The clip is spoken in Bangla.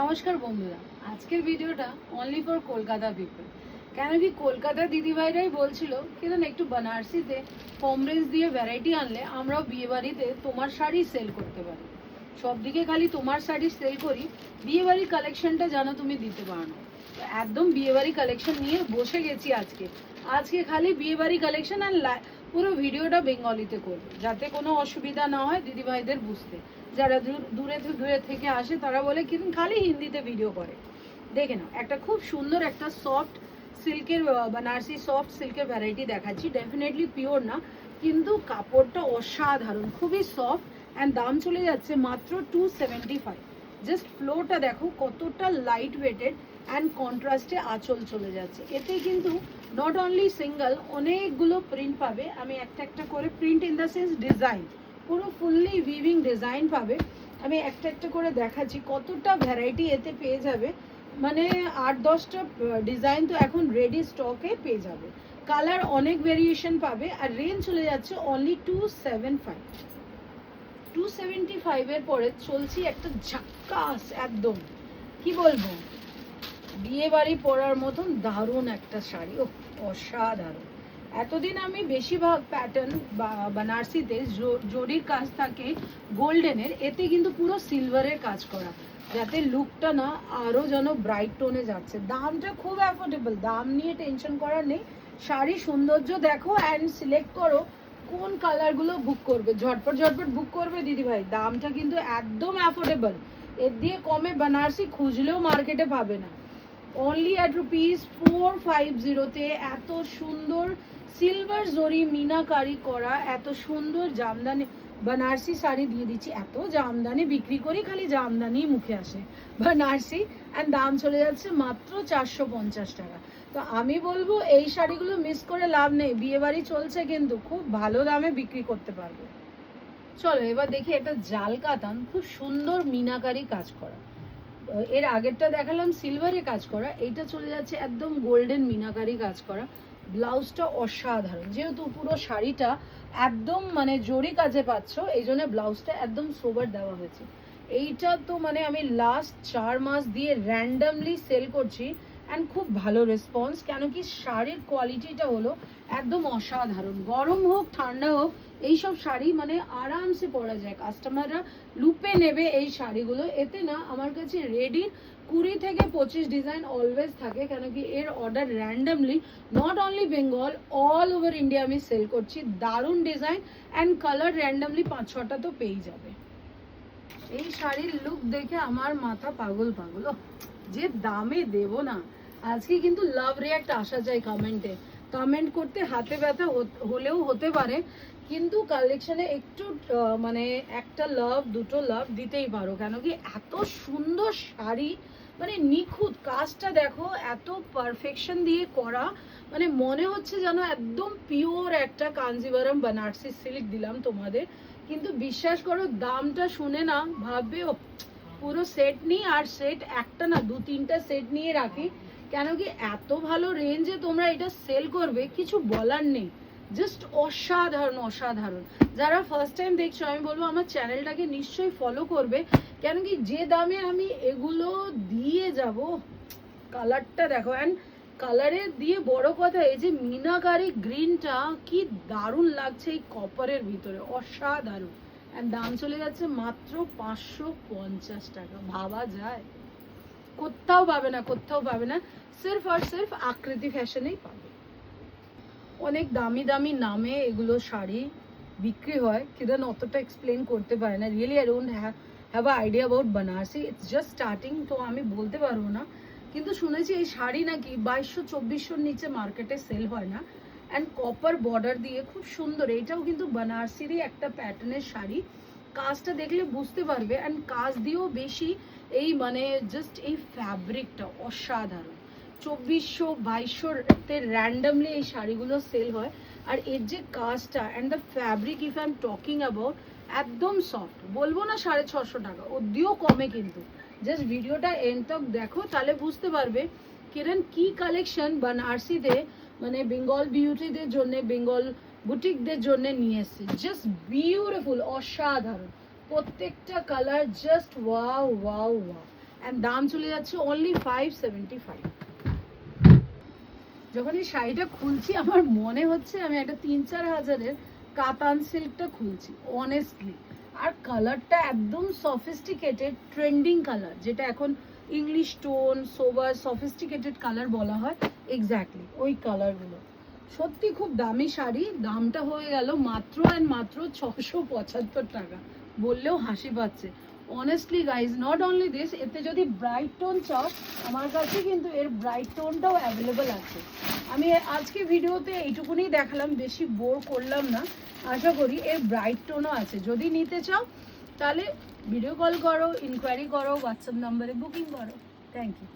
নমস্কার বন্ধুরা, আজকের ভিডিওটা অনলি ফর কলকাতা পিপল। কেন কি কলকাতা দিদিভাইরাই বলছিল কিরণ একটু বানারসিতে কম রেঞ্জ দিয়ে ভ্যারাইটি আনলে আমরাও বিয়ে বাড়িতে তোমার শাড়ি সেল করতে পারি। সব দিকে খালি তোমার শাড়ি সেল করি, বিয়ে বাড়ির কালেকশনটা জানো তুমি দিতে পারো না। তো একদম বিয়ে বাড়ি কালেকশন নিয়ে বসে গেছি আজকে খালি বিয়ে বাড়ি কালেকশন আর পুরো ভিডিওটা বেঙ্গলিতে করবো, যাতে কোনো অসুবিধা না হয় দিদিভাইদের বুঝতে। যারা দূরে থেকে আসে তারা বলে কিন্তু খালি হিন্দিতে ভিডিও করে। দেখে নাও, একটা খুব সুন্দর একটা সফট সিল্কের বানারসি সফট সিল্কের ভ্যারাইটি দেখাচ্ছি। ডেফিনেটলি পিওর না, কিন্তু কাপড়টা অসাধারণ, খুবই সফট অ্যান্ড দাম চলে যাচ্ছে মাত্র 275। জাস্ট ফ্লোটা দেখো কতটা লাইট ওয়েটেড অ্যান্ড কন্ট্রাস্টে আঁচল চলে যাচ্ছে। এতে কিন্তু নট অনলি সিঙ্গেল, অনেকগুলো প্রিন্ট পাবে। আমি একটা একটা করে print in the sense design, পুরো ফুললি উইভিং ডিজাইন পাবে। আমি একটা একটা করে দেখাচ্ছি কতটা ভ্যারাইটি এতে পেয়ে যাবে। মানে 8-10টা ডিজাইন তো এখন রেডি স্টকে পেয়ে যাবে। কালার অনেক ভেরিয়েশন পাবে আর রেঞ্জ চলে যাচ্ছে অনলি 275। 275 এর পরে চলছি একটা ঝাক্কাস, একদম কি বলবো, বিয়ে বাড়ি পরার মতন দারুণ একটা শাড়ি। ও অসাধারণ। এতদিন আমি বেশিরভাগ প্যাটার্ন বানারসিতে জরির কাজ থাকে গোল্ডেনের, এতে কিন্তু পুরো সিলভারের কাজ করা, যাতে লুকটা না আরো যেন ব্রাইট টোনে যাচ্ছে। দামটা খুব অ্যাফোর্ডেবল, দাম নিয়ে টেনশন করার নেই। শাড়ি সৌন্দর্য দেখো অ্যান্ড সিলেক্ট করো কোন কালারগুলো বুক করবে। ঝটপট বুক করবে দিদিভাই, দামটা কিন্তু একদম অ্যাফোর্ডেবল। এর দিয়ে কমে বানারসি খুঁজলেও মার্কেটে পাবে না। অনলি অ্যাট ₹450-তে এত সুন্দর সিলভার জরি মিনাকারি করা এত সুন্দর জামদানি বানারসি শাড়ি দিয়ে দিচ্ছি। এত জামদানি বিক্রি করি, খালি জামদানি মুখে আসে বানারসি, অ্যান্ড দাম চলে যাচ্ছে মাত্র 450 টাকা। তো আমি বলবো এই শাড়িগুলো মিস করে লাভ নেই, বিয়ে বাড়ি চলছে কিন্তু খুব ভালো দামে বিক্রি করতে পারবে। চলো এবার দেখি একটা জাল কাতান, খুব সুন্দর মিনাকারি কাজ করা। এর আগেরটা দেখালাম সিলভারে কাজ করা, এইটা চলে যাচ্ছে একদম গোল্ডেন মিনাকারি কাজ করা। ব্লাউজটা অসাধারণ, যেহেতু পুরো শাড়িটা একদম মানে জরি কাজে পাচ্ছ, এই জন্য ব্লাউজটা একদম সোবার দেওয়া হয়েছে। এইটা তো মানে আমি লাস্ট 4 মাস দিয়ে র্যান্ডামলি সেল করছি অ্যান্ড খুব ভালো রেসপন্স। কেন কি শাড়ির কোয়ালিটিটা হলো একদম অসাধারণ। গরম হোক ঠান্ডা হোক এইসব শাড়ি মানে আরামসে পরা যায়, কাস্টমাররা লুপে নেবে এই শাড়িগুলো। এতে না আমার কাছে রেডি 20 থেকে 25 ডিজাইন অলওয়েজ থাকে, কেন কি এর order randomly not only Bengal, all over India আমি সেল করছি। দারুণ ডিজাইন অ্যান্ড কালার র্যান্ডামলি 5-6টা তো পেয়ে যাবে। এই শাড়ির লুক দেখে আমার মাথা পাগল। যে দামে দেব না, আজকে কিন্তু লাভ রিয়াক্ট আসা যায় কমেন্টে। কমেন্ট করতে হাতে ব্যথা হলেও হতে পারে, কিন্তু কালেকশনে একটু মানে একটা লাভ দুটো লাভ দিতেই পারো। কেন কি এত সুন্দর শাড়ি, মানে নিখুঁত কাজটা দেখো, এত পারফেকশন দিয়ে করা, মানে মনে হচ্ছে যেন একদম পিওর একটা কাঞ্জিভারম বানারসি সিল্ক দিলাম তোমাদের। কিন্তু বিশ্বাস করো দামটা শুনে না ভাববে ও পুরো সেট নিই, আর সেট একটা না 2-3টা সেট নিয়ে রাখি। কেন কি এত ভালো রেঞ্জে তোমরা এটা সেল করবে, কিছু বলার নেই। জাস্ট অসাধারণ। যারা ফার্স্ট টাইম দেখছো আমি বলবো আমার চ্যানেলটাকে নিশ্চয়ই ফলো করবে। কেন কি যে দামে আমি এগুলো দিয়ে যাব, কালারটা দেখো, অ্যান্ড কালারের দিয়ে বড় কথা এই যে মিনাকারি গ্রিনটা কি দারুণ লাগছে এই কপারের ভিতরে, অসাধারণ। অ্যান্ড দাম চলে যাচ্ছে মাত্র 550 টাকা। ভাবা যায়? কোথাও পাবে না, সির্ফ আর সির্ফ আকৃতি ফ্যাশনেই পাবে। অনেক দামি নামে এগুলো শাড়ি বিক্রি হয়, কিরণ অতটা এক্সপ্লেন করতে পারে না। Really I don't have a idea about Banarasi, it's just starting, তো আমি বলতে পারবো না। কিন্তু শুনেছি এই শাড়ি নাকি 2200-2400-র নিচে মার্কেটে সেল হয় না। অ্যান্ড কপার বর্ডার দিয়ে খুব সুন্দর, এটাও কিন্তু বানারসিরই একটা প্যাটার্নের শাড়ি। কাজটা দেখলে বুঝতে পারবে, অ্যান্ড কাজ দিয়েও বেশি। এই মানে জাস্ট এই ফ্যাব্রিকটা অসাধারণ। 2400-2200-তে র্যান্ডামলি এই শাড়িগুলো সেল হয়। আর এর যে কাজটা and the fabric, if I am talking about, একদম সফট। বলবো না 650 টাকা, ওদিও কমে কিন্তু। জাস্ট ভিডিওটা এন্ড তক দেখো, তাহলে বুঝতে পারবে কিরণ কি কালেকশন বানারসিতে মানে বেঙ্গল বিউটিদের জন্য, বেঙ্গল বুটিকদের জন্য নিয়ে এসেছি। জাস্ট বিউটিফুল, অসাধারণ প্রত্যেকটা কালার, জাস্ট ওয়াও। অ্যান্ড দাম চলে যাচ্ছে অনলি 575। যখন এই শাড়িটা খুলছি আমার মনে হচ্ছে আমি একটা 3-4 হাজারের কাতান সিল্কটা খুলছি অনেস্টলি। আর কালারটা একদম সফিস্টিকেটেড ট্রেন্ডিং কালার, যেটা এখন ইংলিশ টোন সোবার সফিস্টিকেটেড কালার বলা হয়, এক্স্যাক্টলি ওই কালারগুলো। সত্যি খুব দামি শাড়ি, দামটা হয়ে গেল মাত্র অ্যান্ড মাত্র 675 টাকা, বললেও হাসি পাচ্ছে। Honestly guys, not only this, এতে যদি ব্রাইট টোন চাও আমার কাছে কিন্তু এর ব্রাইট টোনটাও অ্যাভেলেবেল আছে। আমি আজকে ভিডিওতে এইটুকুনি দেখালাম, বেশি বোর করলাম না। আশা করি এর ব্রাইট টোনও আছে, যদি নিতে চাও তাহলে ভিডিও কল করো, ইনকোয়ারি করো, হোয়াটসঅ্যাপ নাম্বারে বুকিং করো। Thank you.